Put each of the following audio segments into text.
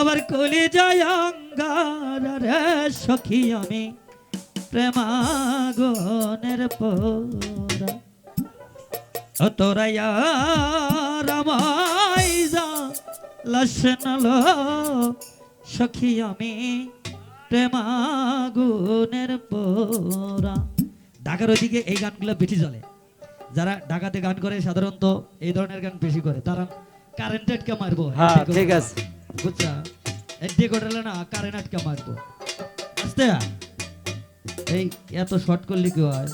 আমার কলি যায় অঙ্গার রে সখী আমি প্রেমাগুনের পোড়া ও তোরা রামাই যা লসনলো সখী আমি প্রেমাগুনের পোড়া। ঢাকার ওইদিকে এই গানগুলো বেশি চলে, যারা ঢাকাতে গান করে সাধারণত এই ধরনের গান বেশি করে, তারা কারেন্ট আটকে মারবো। হ্যাঁ ঠিক আছে, বুঝছা, এডি করলে না কারেন্ট আটকে মারবো। আস্তে এই এত শর্ট করলে কি হয়?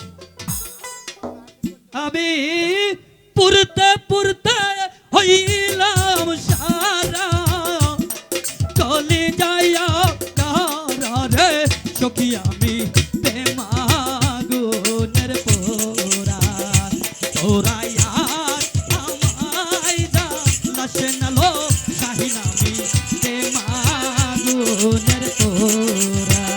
আমি পুরতে পুরতে হইলাম সারা চলে যাইয়া কারা রে সখী আমি প্রেমাগুনের পোড়া তোরা ইয়ার আমায় যা লাশে নালো শাহিন আমি প্রেমাগুনের পোড়া।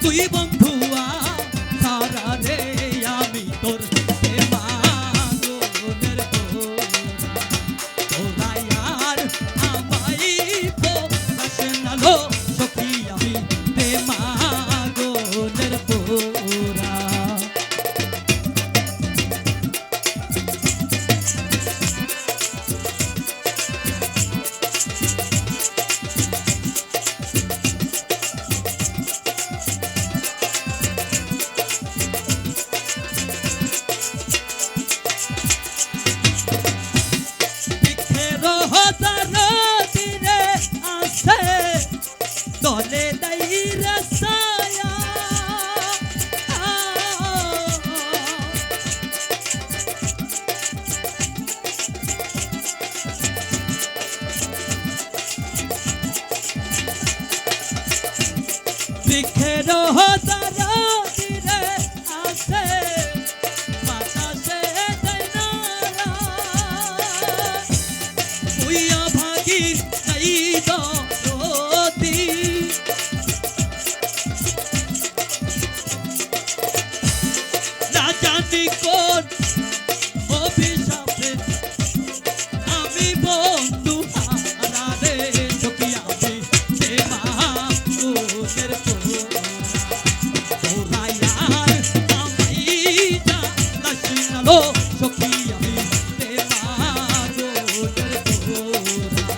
তুই বন্ধুয়া সারা রে আমি তোর প্রেমাগুনের পোড়া তোরা ইয়ার আমায় তো লাশে নালো সখী আমি প্রেমাগুনের পোড়া। দলে দাই রসায়া বিখের তারা দিলে আসে বাতাসে দেনারা উইয়া ভাগি নাই তো জানি কোন অভিশাপে আমি বন্ধু হারা রে সখী আমি প্রেমাগুনের পোড়া তোরা ইয়ার আমায় যা লাশে নালো সখী আমি প্রেমাগুনের পোড়া।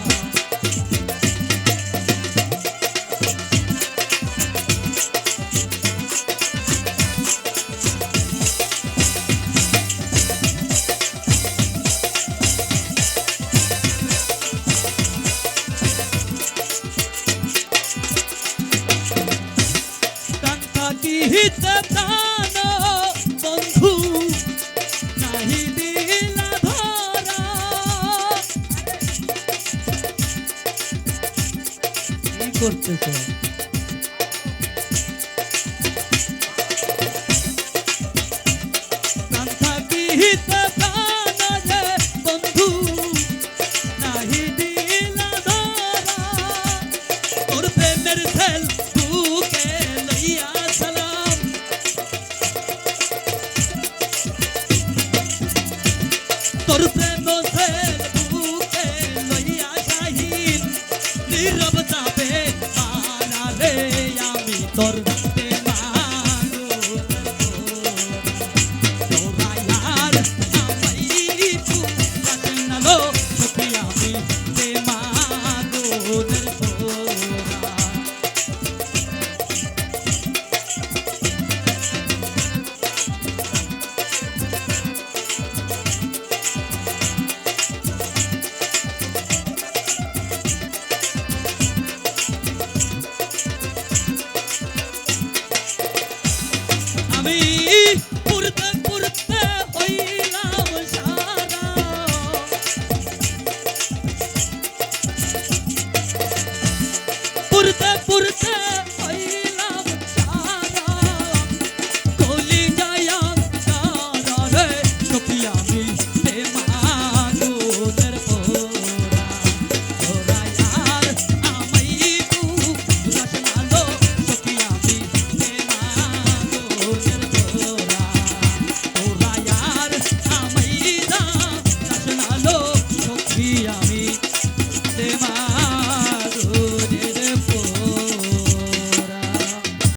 হিতে প্রাণ বন্ধু নাহি দিলা ধরা কি করতেছে?